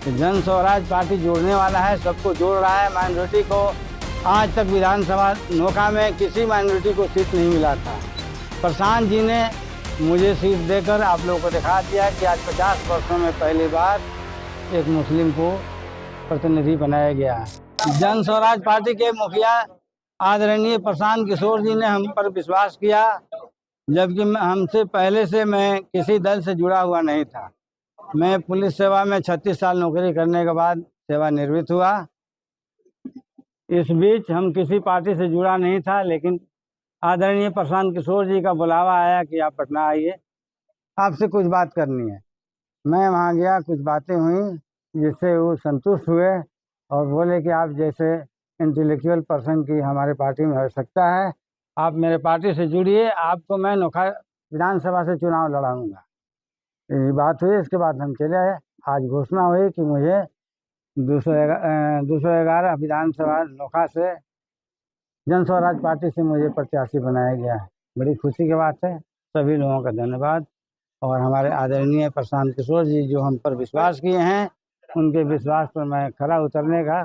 तो जन स्वराज पार्टी जोड़ने वाला है, सबको जोड़ रहा है। माइनॉरिटी को आज तक विधानसभा नोखा में किसी माइनॉरिटी को सीट नहीं मिला था। प्रशांत जी ने मुझे सीट देकर आप लोगों को दिखा दिया कि आज 50 वर्षों में पहली बार एक मुस्लिम को प्रतिनिधि बनाया गया है। जन स्वराज पार्टी के मुखिया आदरणीय प्रशांत किशोर जी ने हम पर विश्वास किया, जबकि हमसे पहले से मैं किसी दल से जुड़ा हुआ नहीं था। मैं पुलिस सेवा में 36 साल नौकरी करने के बाद सेवानिवृत्त हुआ। इस बीच हम किसी पार्टी से जुड़ा नहीं था, लेकिन आदरणीय प्रशांत किशोर जी का बुलावा आया कि आप पटना आइए, आपसे कुछ बात करनी है। मैं वहाँ गया, कुछ बातें हुई जिससे वो संतुष्ट हुए और बोले कि आप जैसे इंटेलेक्चुअल पर्सन की हमारे पार्टी में आवश्यकता है, आप मेरे पार्टी से जुड़िए, आपको मैं नोखा विधानसभा से चुनाव लड़ाऊंगा। ये बात हुई। इसके बाद हम चले आए। आज घोषणा हुई कि मुझे 211 विधानसभा नोखा से जन स्वराज पार्टी से मुझे प्रत्याशी बनाया गया है। बड़ी खुशी की बात है। सभी लोगों का धन्यवाद और हमारे आदरणीय प्रशांत किशोर जी जो हम पर विश्वास किए हैं, उनके विश्वास पर मैं खरा उतरने का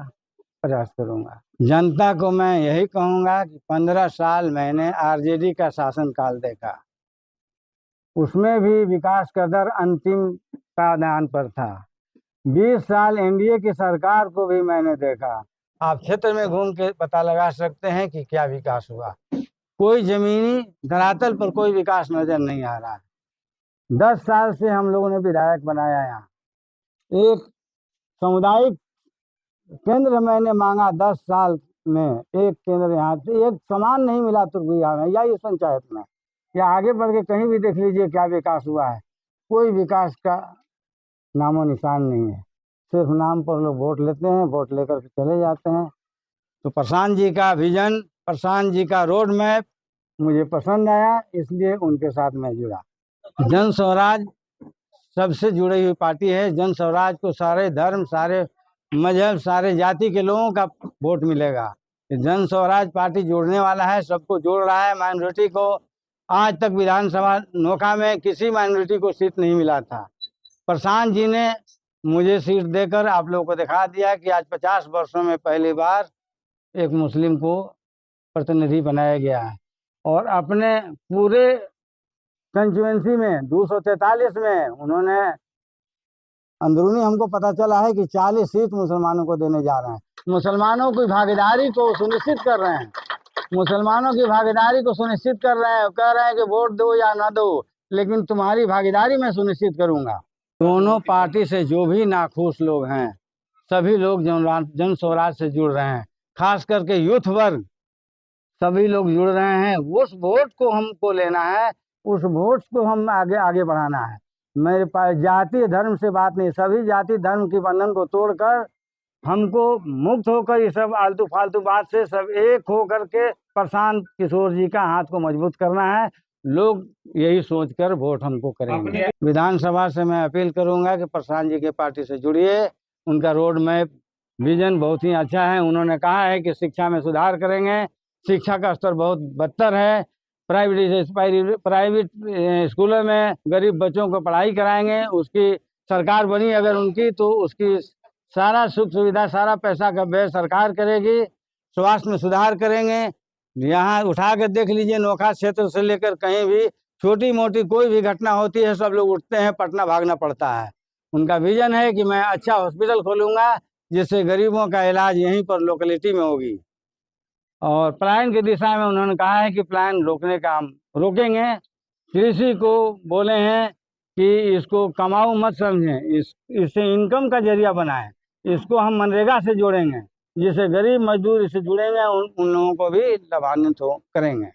प्रयास करूंगा। जनता को मैं यही कहूंगा कि 15 साल मैंने आरजेडी का शासनकाल देखा, उसमें भी विकास का दर अंतिम पायदान पर था। 20 साल एनडीए की सरकार को भी मैंने देखा। आप क्षेत्र में घूम के पता लगा सकते हैं कि क्या विकास हुआ। कोई जमीनी धरातल पर कोई विकास नजर नहीं आ रहा है। 10 साल से हम लोगों ने विधायक बनाया। यहाँ एक सामुदायिक केंद्र मैंने मांगा, 10 साल में एक केंद्र यहाँ एक सामान नहीं मिला तुर्गुया में या इस पंचायत में, या आगे बढ़ के कहीं भी देख लीजिए क्या विकास हुआ है। कोई विकास का नामो निशान नहीं है। सिर्फ नाम पर लोग वोट लेते हैं, वोट लेकर के चले जाते हैं। तो प्रशांत जी का विजन, प्रशांत जी का रोड मैप मुझे पसंद आया, इसलिए उनके साथ मैं जुड़ा। जन स्वराज सबसे जुड़ी हुई पार्टी है। जन स्वराज को सारे धर्म, सारे मजहब, सारे जाति के लोगों का वोट मिलेगा। जन स्वराज पार्टी जोड़ने वाला है, सबको जोड़ रहा है। माइनॉरिटी को आज तक विधानसभा नोखा में किसी माइनॉरिटी को सीट नहीं मिला था। प्रशांत जी ने मुझे सीट देकर आप लोगों को दिखा दिया कि आज 50 वर्षों में पहली बार एक मुस्लिम को प्रतिनिधि बनाया गया है। और अपने पूरे कंस्टिट्यूएंसी में 243 में उन्होंने अंदरूनी हमको पता चला है कि 40 सीट मुसलमानों को देने जा रहे हैं। मुसलमानों की भागीदारी को सुनिश्चित कर रहे हैं। मुसलमानों की भागीदारी को सुनिश्चित कर रहे हैं। कह रहे हैं कि वोट दो या ना दो, लेकिन तुम्हारी भागीदारी मैं सुनिश्चित करूंगा। दोनों पार्टी से जो भी नाखुश लोग हैं, सभी लोग जन स्वराज से जुड़ रहे हैं। खास करके यूथ वर्ग, सभी लोग जुड़ रहे हैं। उस वोट को हमको लेना है, उस वोट को हम आगे आगे बढ़ाना है। मेरे पास जाति धर्म से बात नहीं, सभी जाति धर्म के बंधन को तोड़कर हमको मुक्त होकर ये सब आलतू फालतू बात से सब एक होकर के प्रशांत किशोर जी का हाथ को मजबूत करना है। लोग यही सोचकर वोट हमको करेंगे। विधानसभा से मैं अपील करूंगा कि प्रशांत जी के पार्टी से जुड़िए। उनका रोड मैप, विजन बहुत ही अच्छा है। उन्होंने कहा है कि शिक्षा में सुधार करेंगे। शिक्षा का स्तर बहुत बदतर है। प्राइवेट स्कूलों में गरीब बच्चों को पढ़ाई कराएंगे। उसकी सरकार बनी अगर उनकी, तो उसकी सारा सुख सुविधा, सारा पैसा का व्यय सरकार करेगी। स्वास्थ्य में सुधार करेंगे। यहाँ उठा कर देख लीजिए, नोखा क्षेत्र से लेकर कहीं भी छोटी मोटी कोई भी घटना होती है, सब लोग उठते हैं, पटना भागना पड़ता है। उनका विजन है कि मैं अच्छा हॉस्पिटल खोलूंगा जिससे गरीबों का इलाज यहीं पर लोकेलिटी में होगी। और पलायन की दिशा में उन्होंने कहा है कि पलायन रोकने का हम रोकेंगे। कृषि को बोले हैं कि इसको कमाऊ मत समझें, इससे इनकम का जरिया बनाएं। इसको हम मनरेगा से जोड़ेंगे, जिससे गरीब मजदूर इससे जुड़ेंगे, उन लोगों को भी लाभान्वित करेंगे।